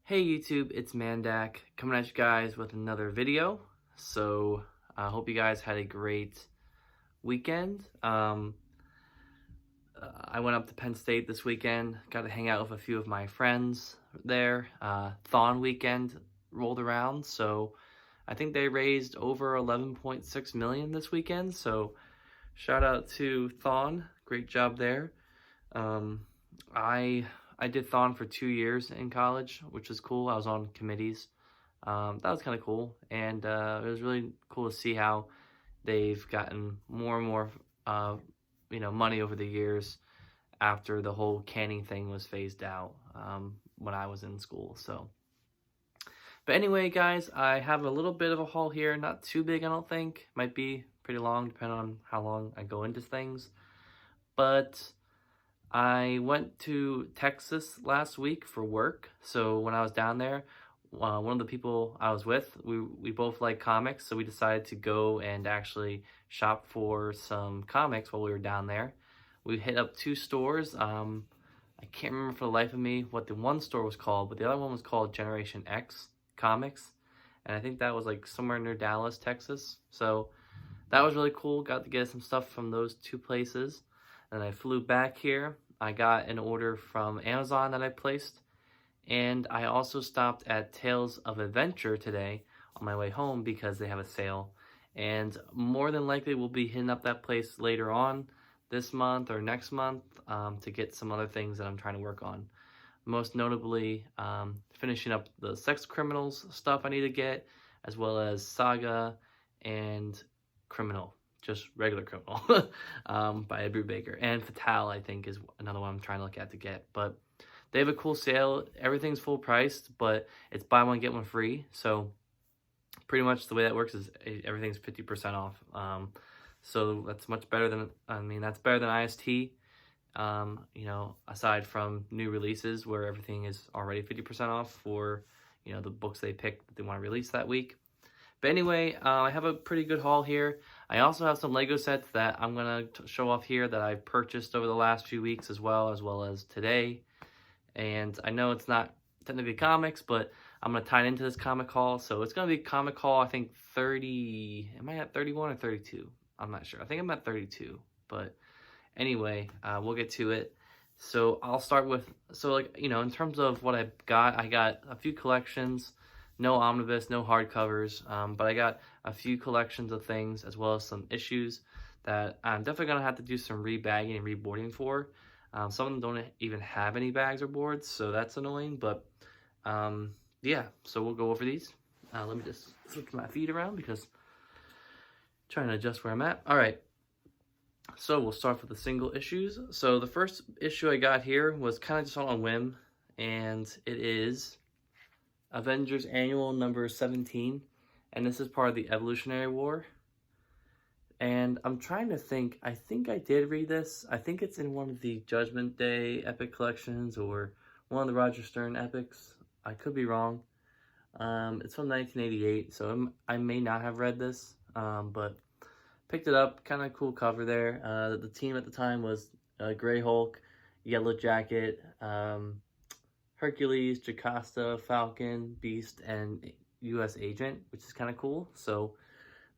Hey YouTube, it's Mandak coming at you guys with another video. So I hope you guys had a great weekend. I went up to Penn State this weekend, got to hang out with a few of my friends there. Thon weekend rolled around, so I think they raised over 11.6 million this weekend. So shout out to Thon, great job there. Um, I I did Thon for 2 years in college, which was cool. I was on committees. That was kind of cool, and it was really cool to see how they've gotten more and more, money over the years after the whole canning thing was phased out when I was in school. So, but anyway, guys, I have a little bit of a haul here. Not too big, I don't think. Might be pretty long, depending on how long I go into things. But I went to Texas last week for work. So when I was down there, one of the people I was with, we both like comics, so we decided to go and actually shop for some comics while we were down there. We hit up two stores. I can't remember for the life of me what the one store was called, but the other one was called Generation X Comics, and I think that was like somewhere near Dallas, Texas. So that was really cool. Got to get some stuff from those two places. And I flew back here. I got an order from Amazon that I placed. And I also stopped at Tales of Adventure today on my way home because they have a sale. And more than likely we'll be hitting up that place later on this month or next month to get some other things that I'm trying to work on. Most notably, finishing up the Sex Criminals stuff I need to get, as well as Saga and Criminal. Just regular Criminal by Brubaker. And Fatale, I think, is another one I'm trying to look at to get. But they have a cool sale. Everything's full priced, but it's buy one, get one free. So pretty much the way that works is everything's 50% off. So that's much better than, that's better than IST. Aside from new releases where everything is already 50% off for, the books they pick that they want to release that week. But anyway, I have a pretty good haul here. I also have some Lego sets that I'm going to show off here that I've purchased over the last few weeks as well as today. And I know it's not technically comics, but I'm going to tie it into this comic haul. So it's going to be comic haul, I think 30, am I at 31 or 32? I'm not sure. I think I'm at 32, but anyway, we'll get to it. So I'll start with, in terms of what I got a few collections. No omnibus, no hardcovers, but I got a few collections of things as well as some issues that I'm definitely going to have to do some rebagging and reboarding for. Some of them don't even have any bags or boards, so that's annoying, but yeah, so we'll go over these. Let me just switch my feet around because I'm trying to adjust where I'm at. All right, so we'll start with the single issues. So the first issue I got here was kind of just on a whim, and it is Avengers Annual number 17, and this is part of the Evolutionary War. And I'm trying to think, I think I did read this. I think it's in one of the Judgment Day epic collections or one of the Roger Stern epics. I could be wrong. It's from 1988, so I may not have read this, but picked it up. Kind of cool cover there. The team at the time was Grey Hulk, Yellow Jacket, Hercules, Jocasta, Falcon, Beast, and U.S. Agent, which is kind of cool. So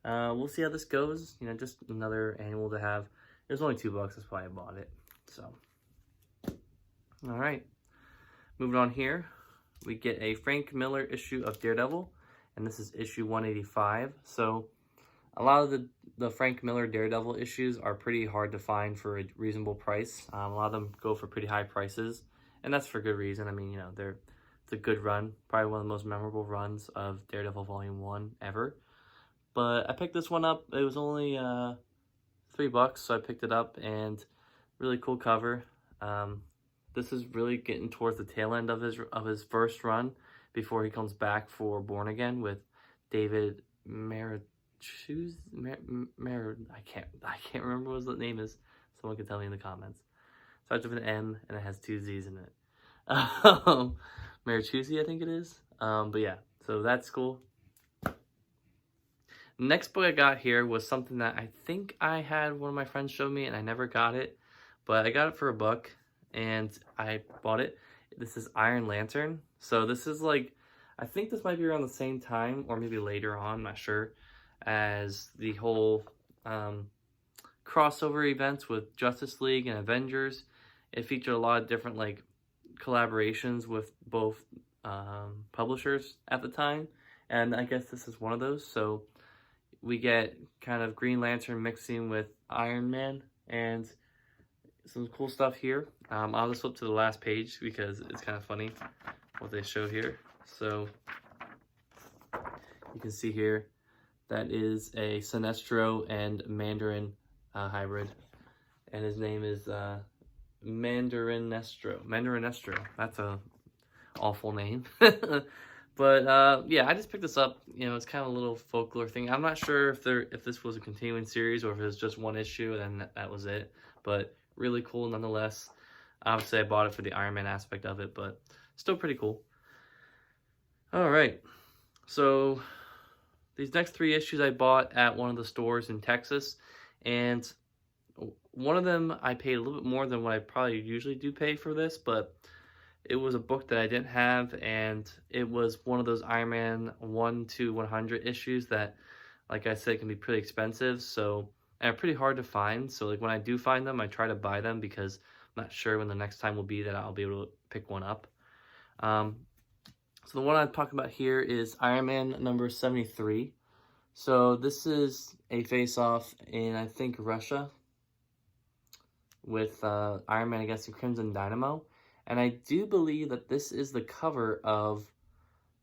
we'll see how this goes. Just another annual to have. It was only $2. That's why I bought it. So, all right. Moving on here, we get a Frank Miller issue of Daredevil, and this is issue 185. So a lot of the Frank Miller Daredevil issues are pretty hard to find for a reasonable price. A lot of them go for pretty high prices. And that's for good reason. It's a good run. Probably one of the most memorable runs of Daredevil Volume 1 ever. But I picked this one up. It was only $3, so I picked it up. And really cool cover. This is really getting towards the tail end of his first run before he comes back for Born Again with David I can't remember what his name is. Someone can tell me in the comments. Starts with an M, and it has two Z's in it. Marichuzi, I think it is. But yeah, so that's cool. Next book I got here was something that I think I had one of my friends show me, and I never got it. But I got it for $1, and I bought it. this is Iron Lantern. So this is like, I think this might be around the same time or maybe later on, I'm not sure, as the whole crossover events with Justice League and Avengers. It featured a lot of different like collaborations with both publishers at the time, and I guess this is one of those. So we get kind of Green Lantern mixing with Iron Man and some cool stuff here. I'll just flip to the last page because it's kind of funny what they show here. So you can see here that is a Sinestro and Mandarin hybrid, and his name is Mandarinestro. That's a awful name. But yeah, I just picked this up. You know, it's kind of a little folklore thing. I'm not sure if this was a continuing series or if it was just one issue and then that was it. But really cool nonetheless. Obviously, I bought it for the Iron Man aspect of it, but still pretty cool. All right, so these next 3 issues I bought at one of the stores in Texas, and one of them I paid a little bit more than what I probably usually do pay for this, but it was a book that I didn't have, and it was one of those Iron Man 1 to 100 issues that, like I said, can be pretty expensive, so, and pretty hard to find. So like when I do find them, I try to buy them because I'm not sure when the next time will be that I'll be able to pick one up. So the one I'm talking about here is Iron Man number 73. So this is a face-off in, I think, Russia with Iron Man against the Crimson Dynamo. And I do believe that this is the cover of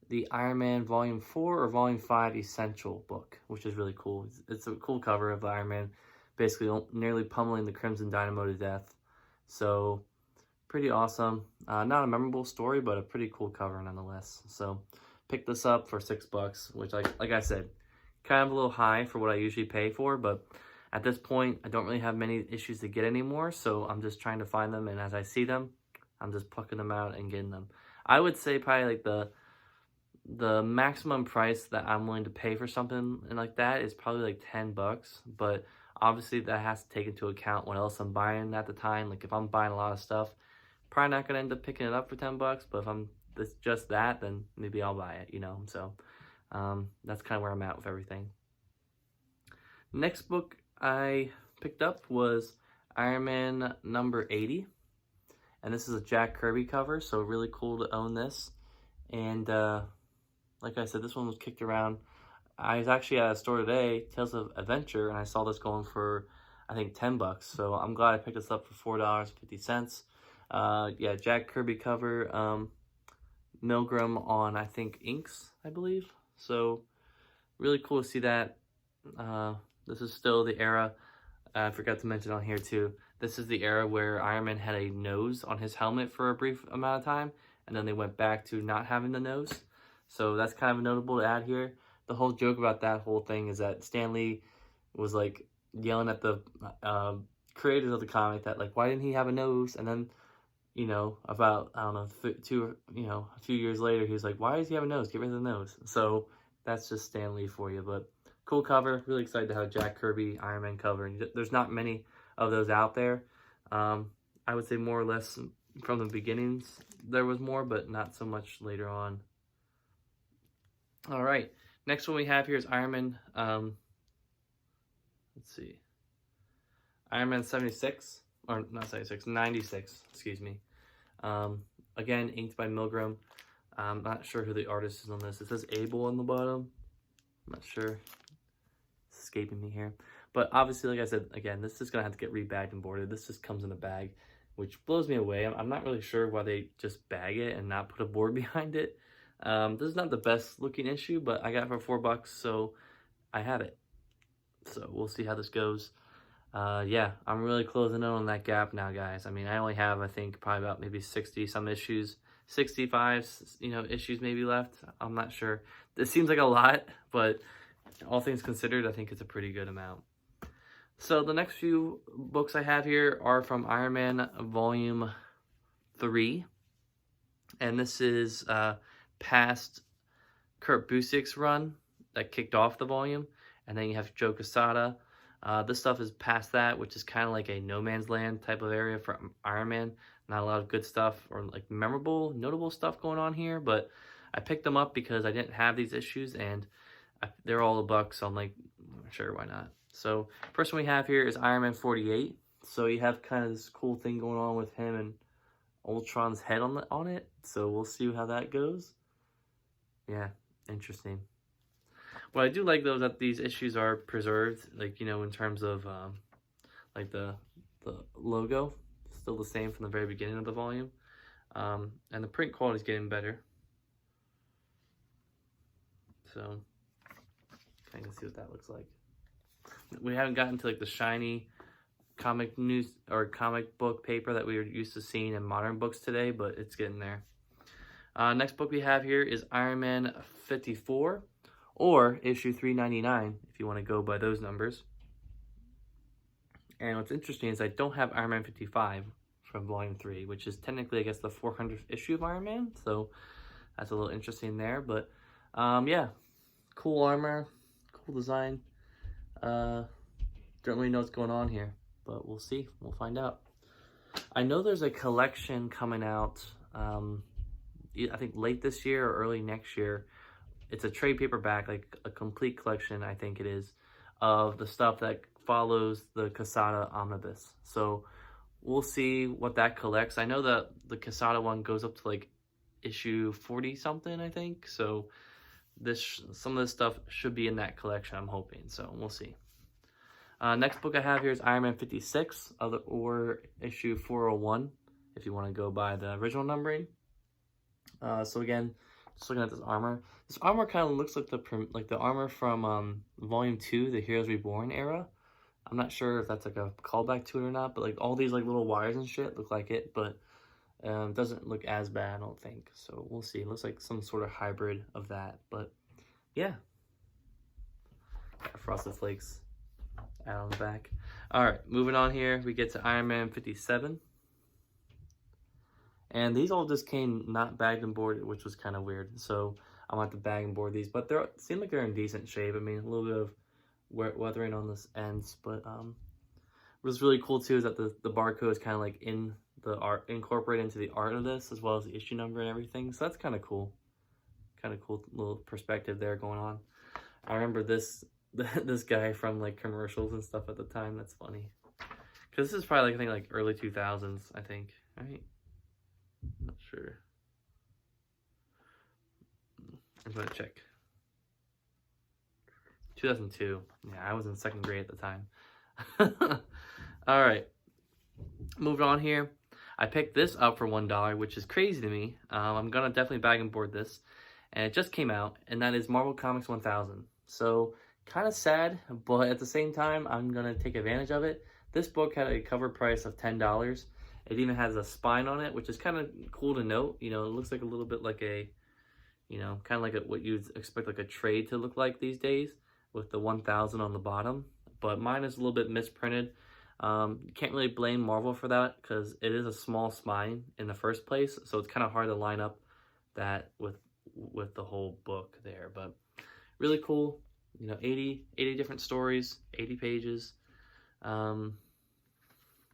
the Iron Man Volume 4 or Volume 5 Essential book, which is really cool. It's a cool cover of Iron Man basically nearly pummeling the Crimson Dynamo to death. So, pretty awesome. Not a memorable story, but a pretty cool cover nonetheless. So, picked this up for $6, which, like I said, kind of a little high for what I usually pay for, but at this point, I don't really have many issues to get anymore, so I'm just trying to find them, and as I see them, I'm just plucking them out and getting them. I would say probably like the maximum price that I'm willing to pay for something like that is probably like $10, but obviously that has to take into account what else I'm buying at the time. Like if I'm buying a lot of stuff, probably not gonna end up picking it up for $10, but if it's just that, then maybe I'll buy it, you know. So that's kind of where I'm at with everything. Next book I picked up was Iron Man number 80. And this is a Jack Kirby cover, so really cool to own this. And like I said, this one was kicked around. I was actually at a store today, Tales of Adventure, and I saw this going for, I think, $10. So I'm glad I picked this up for $4.50. Yeah, Jack Kirby cover, Milgram on, I think, inks, I believe. So really cool to see that. This is still the era, I forgot to mention on here too, this is the era where Iron Man had a nose on his helmet for a brief amount of time, and then they went back to not having the nose. So that's kind of notable to add here. The whole joke about that whole thing is that Stan Lee was like yelling at the creators of the comic that like, why didn't he have a nose? And then, you know, about, I don't know, a few years later, he was like, why does he have a nose? Get rid of the nose. So that's just Stan Lee for you. But cool cover. Really excited to have Jack Kirby Iron Man cover. And there's not many of those out there. I would say more or less from the beginnings there was more, but not so much later on. All right, next one we have here is Iron Man, let's see, Iron Man 76, or not 76, 96, excuse me. Again, inked by Milgram. I'm not sure who the artist is on this. It says Abel on the bottom. I'm not sure. It's escaping me here. But obviously, like I said, again, this is going to have to get rebagged and boarded. This just comes in a bag, which blows me away. I'm not really sure why they just bag it and not put a board behind it. This is not the best looking issue, but I got it for $4, so I have it. So we'll see how this goes. Yeah, I'm really closing in on that gap now, guys. I mean, I only have, I think, probably about maybe 60 some issues, 65, issues maybe left. I'm not sure. It seems like a lot, but all things considered, I think it's a pretty good amount. So the next few books I have here are from Iron Man Volume 3. And this is past Kurt Busiek's run that kicked off the volume. And then you have Joe Quesada. This stuff is past that, which is kind of like a no man's land type of area for Iron Man. Not a lot of good stuff or like memorable, notable stuff going on here, but I picked them up because I didn't have these issues, and they're all $1, so I'm like, sure, why not? So first one we have here is Iron Man 48. So you have kind of this cool thing going on with him and Ultron's head on it. So we'll see how that goes. Yeah, interesting. What I do like though is that these issues are preserved, like, you know, in terms of like the logo, still the same from the very beginning of the volume, and the print quality is getting better. So kind of see what that looks like. We haven't gotten to like the shiny comic news or comic book paper that we were used to seeing in modern books today, but it's getting there. Next book we have here is Iron Man 54, or issue 399 if you want to go by those numbers. And what's interesting is I don't have Iron Man 55 from volume 3, which is technically, I guess, the 400th issue of Iron Man, so that's a little interesting there. But yeah, cool armor, cool design. Don't really know what's going on here, but we'll see. We'll find out. I know there's a collection coming out, I think late this year or early next year. It's a trade paperback, like a complete collection, I think it is, of the stuff that follows the Quesada omnibus. So we'll see what that collects. I know that the Quesada one goes up to like issue 40 something, I think. So some of this stuff should be in that collection, I'm hoping. So we'll see. Next book I have here is Iron Man 56, or issue 401, if you want to go by the original numbering. So again, just looking at this armor. This armor kind of looks like the armor from Volume 2, the Heroes Reborn era. I'm not sure if that's like a callback to it or not, but like all these like little wires and shit look like it, but doesn't look as bad, I don't think. So we'll see. It looks like some sort of hybrid of that, but yeah. Got Frosted Flakes out on the back. All right, moving on here, we get to Iron Man 57. And these all just came not bagged and boarded, which was kind of weird. So I'm going to have to bag and board these, but they seem like they're in decent shape. I mean, a little bit of weathering on this ends, but what's really cool too is that the barcode is kind of like in the art, incorporated into the art of this, as well as the issue number and everything. So that's kind of cool. Kind of cool little perspective there going on. I remember this guy from like commercials and stuff at the time. That's funny. Because this is probably like, I think like early 2000s, I think, right? I'm not sure. I'm gonna check. 2002. Yeah, I was in second grade at the time. All right, moving on here. I picked this up for $1, which is crazy to me. I'm gonna definitely bag and board this, and it just came out, and that is Marvel Comics 1000. So kind of sad, but at the same time, I'm gonna take advantage of it. This book had a cover price of $10. It even has a spine on it, which is kind of cool to note. You know, it looks like a little bit like a, you know, kind of like what you'd expect like a trade to look like these days, with the 1000 on the bottom. But mine is a little bit misprinted. You can't really blame Marvel for that because it is a small spine in the first place, so it's kind of hard to line up that with the whole book there. But really cool. You know, 80 different stories, 80 pages.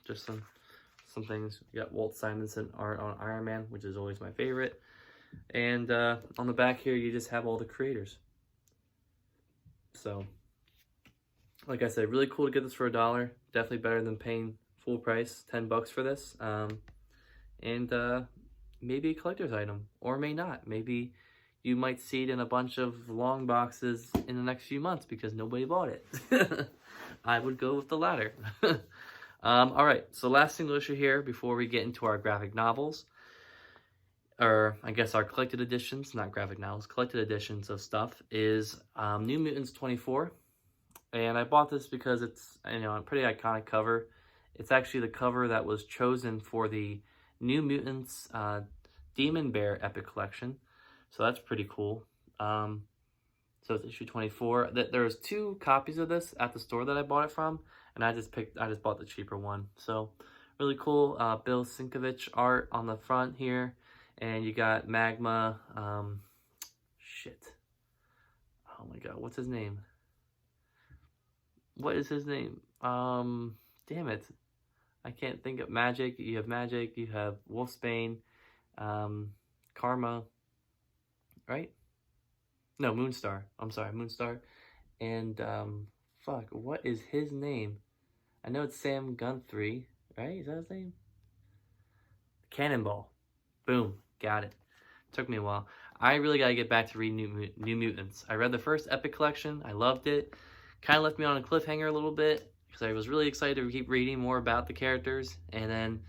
Just some things. You got Walt Simonson art on Iron Man, which is always my favorite. And on the back here, you just have all the creators. So, like I said, really cool to get this for $1. Definitely better than paying full price, $10 for this. And maybe a collector's item, or may not. Maybe you might see it in a bunch of long boxes in the next few months because nobody bought it. I would go with the latter. All right, so last single issue here before we get into our graphic novels, or I guess our collected editions, not graphic novels, collected editions of stuff, is New Mutants 24. And I bought this because it's, you know, a pretty iconic cover. It's actually the cover that was chosen for the New Mutants Demon Bear Epic Collection. So that's pretty cool. So it's issue 24. There's 2 copies of this at the store that I bought it from, and I just bought the cheaper one. So really cool. Bill Sienkiewicz art on the front here, and you got Magma. Shit. Oh my God, what's his name? What is his name? Damn it. I can't think of Magic. You have Magic. You have Wolfsbane, Karma, right? No, Moonstar. I'm sorry, Moonstar. And fuck, what is his name? I know it's Sam Guthrie, right? Is that his name? Cannonball. Boom, got it. Took me a while. I really got to get back to reading New Mutants. I read the first Epic collection. I loved it. Kind of left me on a cliffhanger a little bit because I was really excited to keep reading more about the characters. And then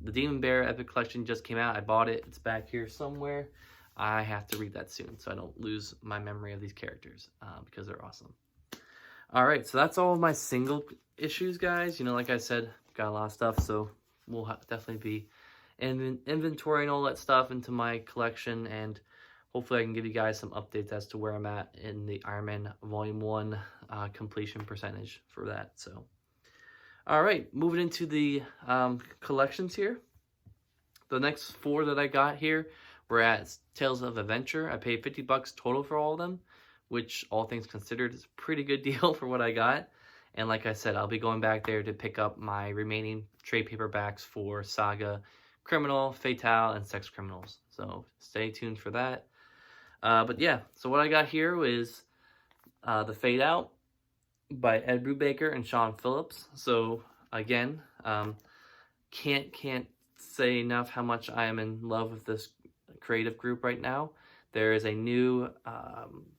the Demon Bear Epic collection just came out. I bought it. It's back here somewhere. I have to read that soon so I don't lose my memory of these characters because they're awesome. All right, so that's all of my single issues, guys. You know, like I said, got a lot of stuff, so we'll definitely be inventorying all that stuff into my collection, and hopefully I can give you guys some updates as to where I'm at in the Iron Man Volume 1 completion percentage for that. So, all right, moving into the collections here. The next 4 that I got here were at Tales of Adventure. I paid $50 total for all of them, which, all things considered, is a pretty good deal for what I got. And like I said, I'll be going back there to pick up my remaining trade paperbacks for Saga, Criminal, Fatale, and Sex Criminals. So stay tuned for that. But yeah, so what I got here is The Fade Out by Ed Brubaker and Sean Phillips. So again, can't say enough how much I am in love with this creative group right now. There is a new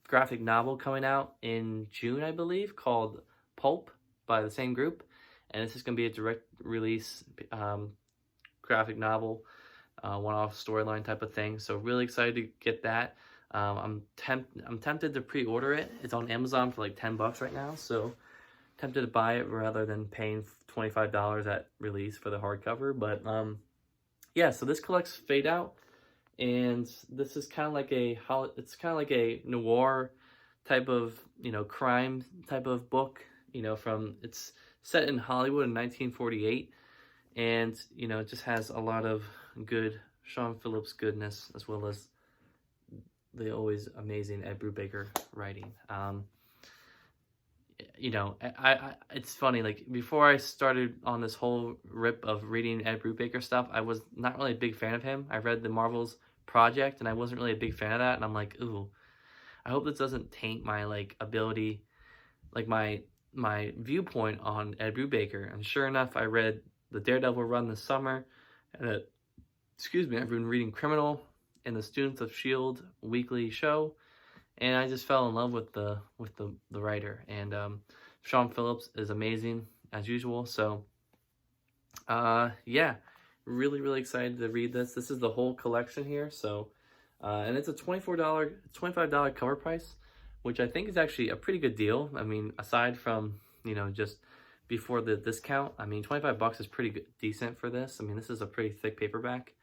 graphic novel coming out in June, I believe, called Pulp by the same group. And this is going to be a direct release graphic novel, one-off storyline type of thing. So really excited to get that. I'm tempted to pre-order it. It's on Amazon for like $10 right now. So tempted to buy it rather than paying $25 at release for the hardcover. But yeah, so this collects Fade Out. And this is kind of like a noir type of, you know, crime type of book, you know, it's set in Hollywood in 1948. And, you know, it just has a lot of good Sean Phillips goodness, as well as the always amazing Ed Brubaker writing. You know, it's funny, like, before I started on this whole rip of reading Ed Brubaker stuff, I was not really a big fan of him. I read the Marvel's Project, and I wasn't really a big fan of that, and I'm like, ooh, I hope this doesn't taint my, like, ability, like, my viewpoint on Ed Brubaker. And sure enough, I read the Daredevil run this summer, and I've been reading Criminal and the Students of S.H.I.E.L.D. weekly show, and I just fell in love with the writer. And Sean Phillips is amazing as usual. So yeah, really excited to read this. This is the whole collection here. So and it's a $25 cover price, which I think is actually a pretty good deal. I mean, aside from, you know, just before the discount, I mean, $25 is pretty good, decent for this. I mean, this is a pretty thick paperback.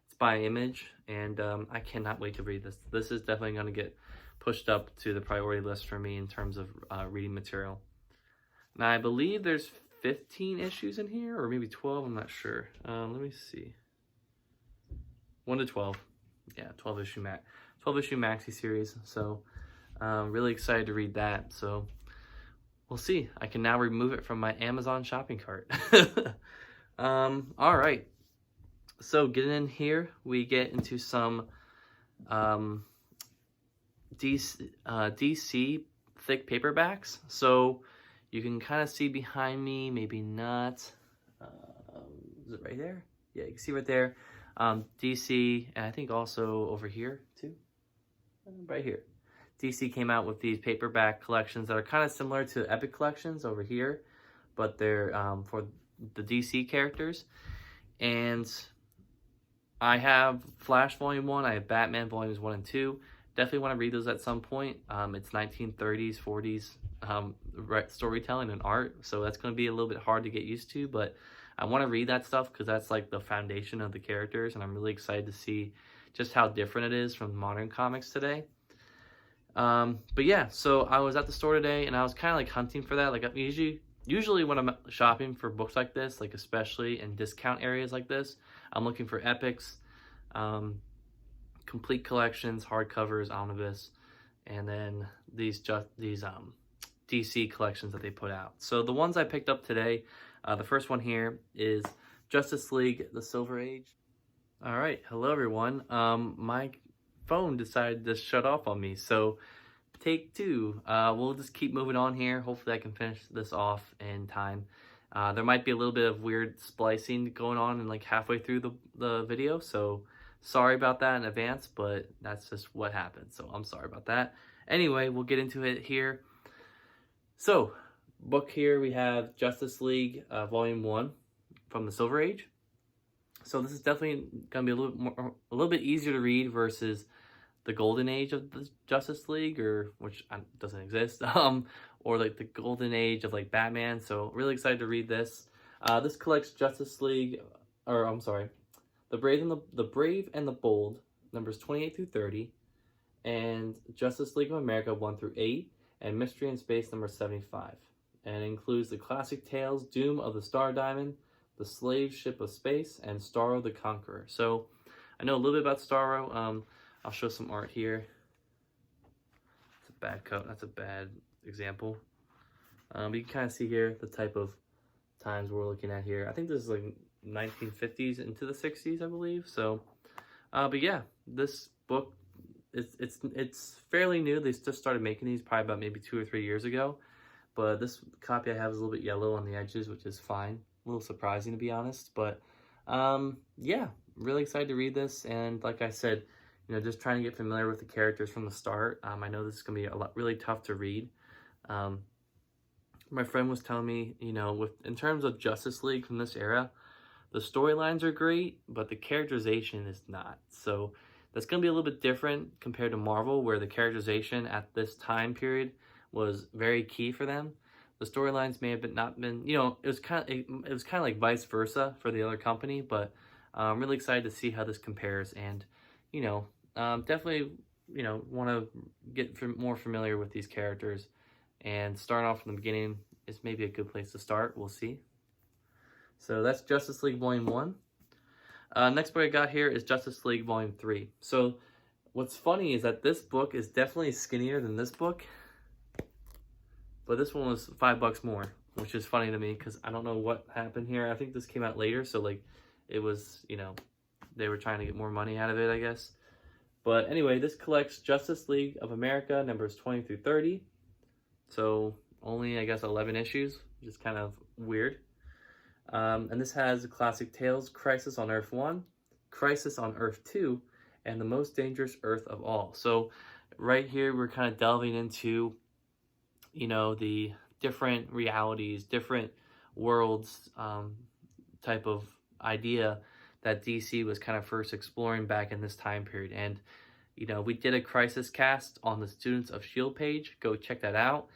It's by Image, and I cannot wait to read this. This is definitely going to get pushed up to the priority list for me in terms of reading material. Now, I believe there's 15 issues in here, or maybe 12, I'm not sure. Let me see. 1 to 12. Yeah, 12 issue maxi series. So, really excited to read that. So, we'll see. I can now remove it from my Amazon shopping cart. All right. So, getting in here, we get into some DC thick paperbacks. So you can kind of see behind me, maybe not. Is it right there? Yeah, you can see right there. DC, and I think also over here too. Right here. DC came out with these paperback collections that are kind of similar to Epic collections over here, but they're for the DC characters. And I have Flash Volume 1, I have Batman Volumes 1 and 2. Definitely want to read those at some point. It's 1930s, 40s storytelling and art, so that's going to be a little bit hard to get used to, but I want to read that stuff because that's like the foundation of the characters, and I'm really excited to see just how different it is from modern comics today. But yeah, so I was at the store today, and I was kind of like hunting for that. Like, usually when I'm shopping for books like this, like especially in discount areas like this, I'm looking for epics, complete collections, hardcovers, omnibus, and then these DC collections that they put out. So the ones I picked up today, The first one here is Justice League: The Silver Age. All right, hello everyone. My phone decided to shut off on me, so take two. We'll just keep moving on here. Hopefully I can finish this off in time. There might be a little bit of weird splicing going on and like halfway through the video, so sorry about that in advance, but that's just what happened, so I'm sorry about that. Anyway, we'll get into it here. So, book here we have Justice League Volume 1 from the Silver Age. So this is definitely going to be a little bit easier to read versus the Golden Age of the Justice League, or which doesn't exist, or like the Golden Age of like Batman. So really excited to read this. This collects Justice League, or I'm sorry, the Brave and the Bold, numbers 28 through 30, and Justice League of America 1 through 8, and Mystery in Space number 75. And it includes the classic tales Doom of the Star Diamond, the Slave Ship of Space, and Starro the Conqueror. So I know a little bit about Starro. I'll show some art here. It's a bad coat. That's a bad example. You can kind of see here the type of times we're looking at here. I think this is like 1950s into the 60s, I believe. So, but yeah, this book it's fairly new. They just started making these probably about maybe 2 or 3 years ago. But this copy I have is a little bit yellow on the edges, which is fine. A little surprising to be honest, but yeah, really excited to read this. And like I said, you know, just trying to get familiar with the characters from the start. I know this is gonna be really tough to read. My friend was telling me, you know, in terms of Justice League from this era, the storylines are great, but the characterization is not. So that's gonna be a little bit different compared to Marvel, where the characterization at this time period was very key for them. The storylines may have not been, you know, it was kind of like vice versa for the other company, but I'm really excited to see how this compares. And you know, definitely, you know, want to get more familiar with these characters, and starting off from the beginning is maybe a good place to start. We'll see. So that's Justice League Volume 1. Next book I got here is Justice League Volume 3. So what's funny is that this book is definitely skinnier than this book, but this one was $5 more, which is funny to me because I don't know what happened here. I think this came out later, so like it was, you know, they were trying to get more money out of it, I guess. But anyway, this collects Justice League of America numbers 20 through 30. So only, I guess, 11 issues, which is kind of weird. And this has the classic tales, Crisis on Earth 1, Crisis on Earth 2, and the Most Dangerous Earth of All. So right here, we're kind of delving into, you know, the different realities, different worlds type of idea that DC was kind of first exploring back in this time period. And, you know, we did a Crisis cast on the Students of S.H.I.E.L.D. page. Go check that out.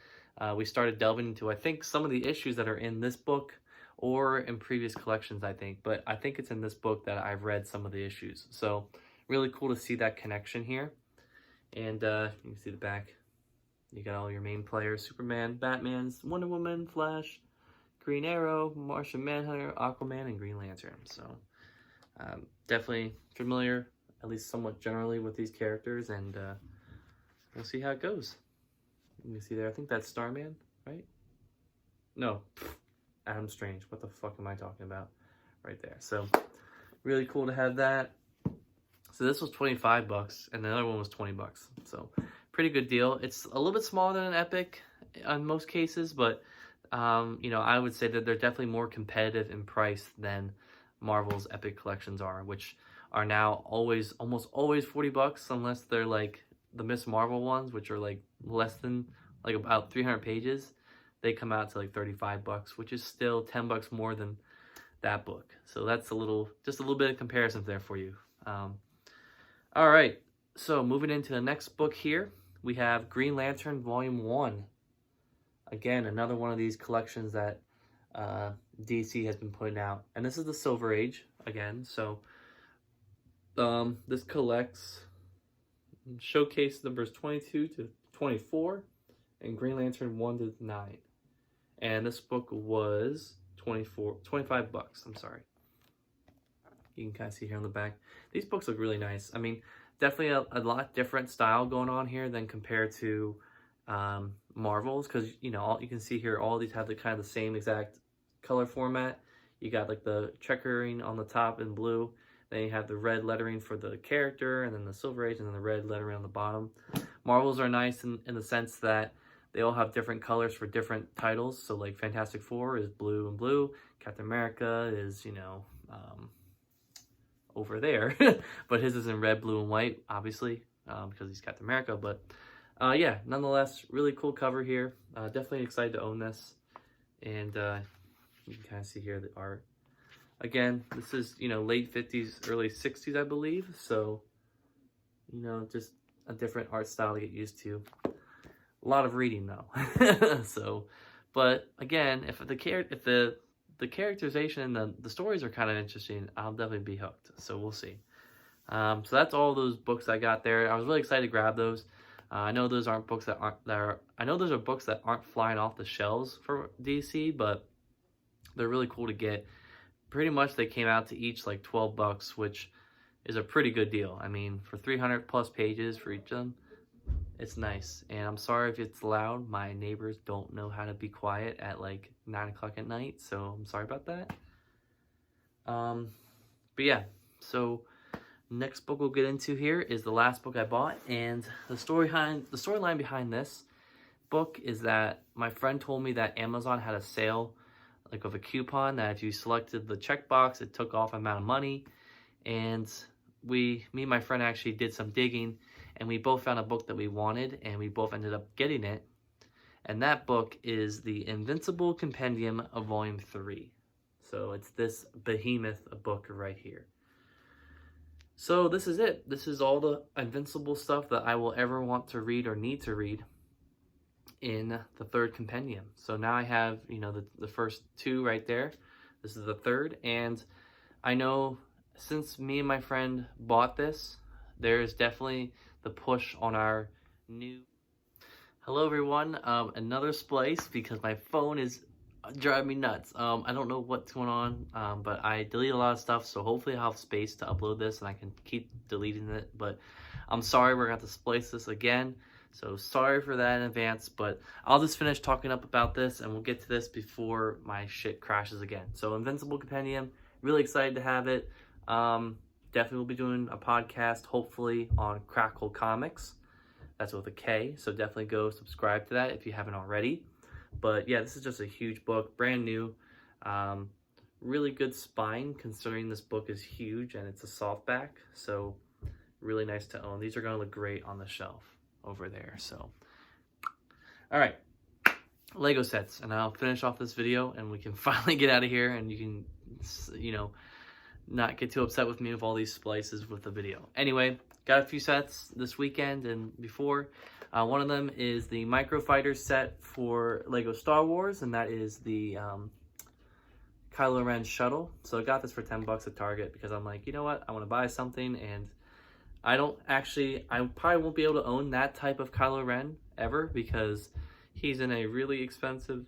We started delving into, I think, some of the issues that are in this book or in previous collections, I think. But I think it's in this book that I've read some of the issues. So really cool to see that connection here. And you can see the back. You got all your main players: Superman, Batman, Wonder Woman, Flash, Green Arrow, Martian Manhunter, Aquaman, and Green Lantern. So definitely familiar, at least somewhat generally, with these characters, and we'll see how it goes. You can see there, I think that's Starman, right? No, Adam Strange. What the fuck am I talking about? Right there. So really cool to have that. So this was $25, and the other one was $20. So pretty good deal. It's a little bit smaller than an Epic in most cases, but you know, I would say that they're definitely more competitive in price than Marvel's Epic collections are, which are now almost always $40, unless they're like the Miss Marvel ones, which are like less than, like, about 300 pages. They come out to like $35, which is still $10 more than that book. So that's just a little bit of comparison there for you. All right, so moving into the next book here, we have Green Lantern Volume 1. Again, another one of these collections that DC has been putting out. And this is the Silver Age, again. So this collects showcase numbers 22 to 24 and Green Lantern 1 to 9. And this book was $25, I'm sorry. You can kind of see here on the back. These books look really nice. I mean, definitely a lot different style going on here than compared to Marvel's, because, you know, you can see here all these have the kind of the same exact color format. You got like the checkering on the top in blue. Then you have the red lettering for the character, and then the Silver Age, and then the red lettering on the bottom. Marvels are nice in the sense that they all have different colors for different titles. So like Fantastic Four is blue and blue. Captain America is, over there. But his is in red, blue, and white, obviously, because he's Captain America. But yeah, nonetheless, really cool cover here. Definitely excited to own this. And you can kind of see here the art. Again, this is, late 50s, early 60s, I believe. So, just a different art style to get used to. A lot of reading, though. So, but again, if the characterization and the stories are kind of interesting, I'll definitely be hooked. So we'll see. So that's all those books I got there. I was really excited to grab those. I know those aren't books I know those are books that aren't flying off the shelves for DC, but they're really cool to get. Pretty much they came out to each like $12, which is a pretty good deal. I mean, for 300 plus pages for each of them, it's nice. And I'm sorry if it's loud. My neighbors don't know how to be quiet at like 9 o'clock at night, so I'm sorry about that. But yeah, so next book we'll get into here is the last book I bought, and the storyline behind this book is that my friend told me that Amazon had a sale, like of a coupon, that if you selected the checkbox, it took off amount of money. And me and my friend actually did some digging, and we both found a book that we wanted, and we both ended up getting it. And that book is the Invincible Compendium of Volume 3. So it's this behemoth book right here. So this is it. This is all the Invincible stuff that I will ever want to read or need to read in the third compendium. So now I have, the first two right there. This is the third, and I know since me and my friend bought this, there is definitely the push on our new... Hello everyone, another splice because my phone is driving me nuts. I don't know what's going on, but I deleted a lot of stuff, so hopefully I'll have space to upload this and I can keep deleting it. But I'm sorry we're going to have to splice this again, so sorry for that in advance. But I'll just finish talking up about this and we'll get to this before my shit crashes again. So Invincible Compendium, really excited to have it. Definitely will be doing a podcast, hopefully, on Crackle Comics. That's with a K, so definitely go subscribe to that if you haven't already. But yeah, this is just a huge book, brand new. Really good spine, considering this book is huge and it's a softback. So really nice to own. These are going to look great on the shelf over there. So, all right, Lego sets, and I'll finish off this video and we can finally get out of here, and you can, not get too upset with me with all these splices with the video. Anyway, got a few sets this weekend and before. One of them is the Micro Fighter set for Lego Star Wars, and that is the Kylo Ren shuttle. So I got this for $10 at Target because I'm like, you know what, I want to buy something, and I probably won't be able to own that type of Kylo Ren ever because he's in a really expensive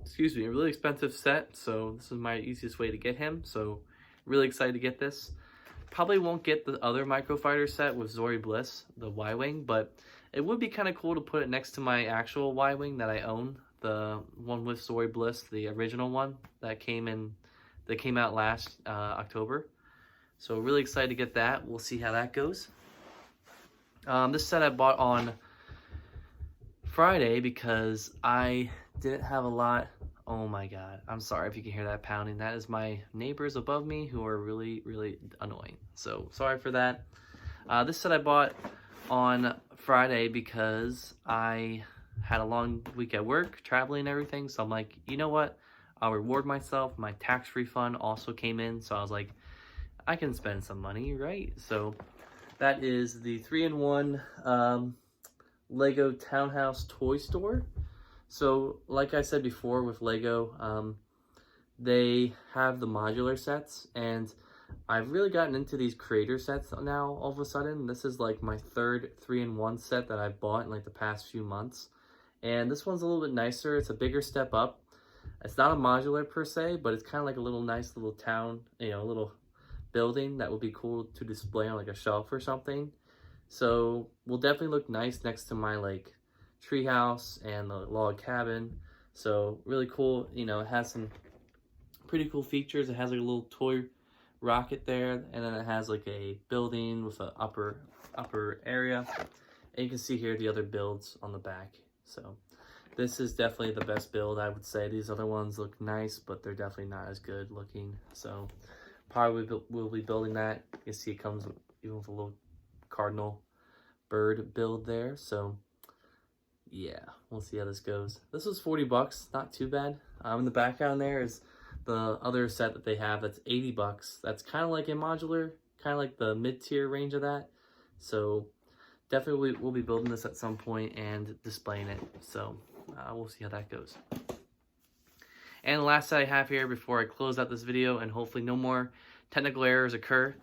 set. So this is my easiest way to get him. So really excited to get this. Probably won't get the other Micro Fighter set with Zori Bliss, the Y-Wing, but it would be kind of cool to put it next to my actual Y-Wing that I own, the one with Zori Bliss, the original one that came out last October. So really excited to get that. We'll see how that goes. This set I bought on Friday because I didn't have a lot. Oh my god, I'm sorry if you can hear that pounding. That is my neighbors above me who are really, really annoying. So sorry for that. This set I bought on Friday because I had a long week at work, traveling and everything. So I'm like, you know what? I'll reward myself. My tax refund also came in. So I was like, I can spend some money, right? So that is the 3-in-1 Lego Townhouse Toy Store. So, like I said before with Lego, they have the modular sets, and I've really gotten into these creator sets now all of a sudden. This is like my third 3-in-1 set that I've bought in like the past few months. And this one's a little bit nicer. It's a bigger step up. It's not a modular per se, but it's kind of like a little nice little town, a little building that would be cool to display on like a shelf or something. So, will definitely look nice next to my like treehouse and the log cabin. So really cool. It has some Pretty cool features. It has like a little toy rocket there, and then it has like a building with an upper area. And you can see here the other builds on the back. So this is definitely the best build, I would say. These other ones look nice, but they're definitely not as good looking. So probably we'll be building that. You can see it comes even with a little cardinal bird build there. So yeah, we'll see how this goes. This was 40 bucks, not too bad. In the background there is the other set that they have that's 80 bucks. That's kind of like a modular, kind of like the mid-tier range of that. So definitely we'll be building this at some point and displaying it. So we'll see how that goes. And the last set I have here before I close out this video, and hopefully no more technical errors occur,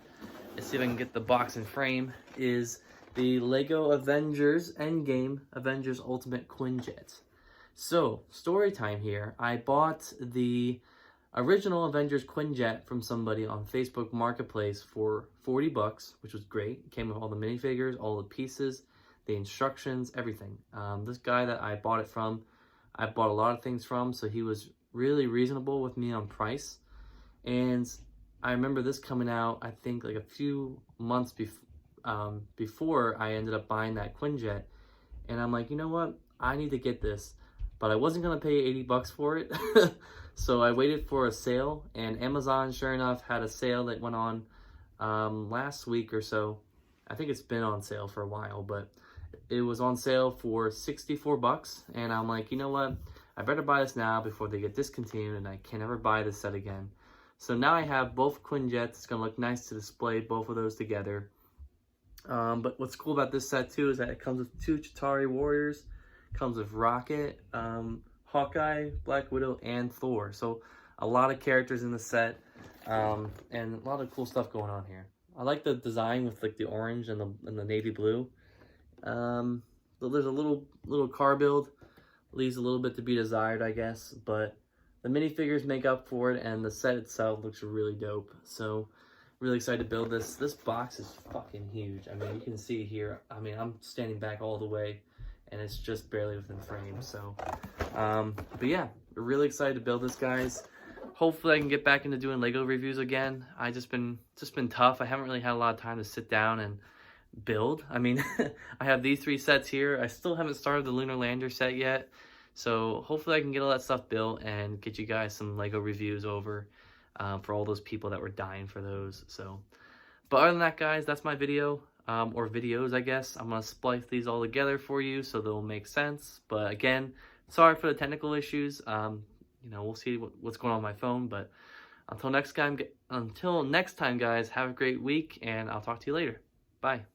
let's see if I can get the box and frame, is the Lego Avengers Endgame Avengers Ultimate Quinjet. So, story time here. I bought the original Avengers Quinjet from somebody on Facebook Marketplace for 40 bucks, which was great. It came with all the minifigures, all the pieces, the instructions, everything. This guy that I bought it from, I bought a lot of things from, so he was really reasonable with me on price. And I remember this coming out, I think like a few months before I ended up buying that Quinjet. And I'm like, you know what? I need to get this. But I wasn't going to pay 80 bucks for it. So I waited for a sale, and Amazon, sure enough, had a sale that went on last week or so. I think it's been on sale for a while, but it was on sale for 64 bucks. And I'm like, you know what? I better buy this now before they get discontinued and I can never buy this set again. So now I have both Quinjets. It's going to look nice to display both of those together. But what's cool about this set too is that it comes with 2 Chitauri warriors. It comes with Rocket, Hawkeye, Black Widow, and Thor. So a lot of characters in the set, and a lot of cool stuff going on here. I like the design with like the orange and the navy blue. So there's a little car build, leaves a little bit to be desired, I guess, but the minifigures make up for it, and the set itself looks really dope. So really excited to build this. This box is fucking huge. I mean, you can see here, I mean, I'm standing back all the way, and it's just barely within frame. So, but yeah, we're really excited to build this, guys. Hopefully I can get back into doing Lego reviews again. I just been tough. I haven't really had a lot of time to sit down and build. I mean, I have these 3 sets here. I still haven't started the Lunar Lander set yet. So hopefully I can get all that stuff built and get you guys some Lego reviews over for all those people that were dying for those. So, but other than that, guys, that's my video. Or videos, I guess. I'm going to splice these all together for you so they'll make sense. But again, sorry for the technical issues. You know, we'll see what's going on my phone. But until next time, guys, have a great week, and I'll talk to you later. Bye.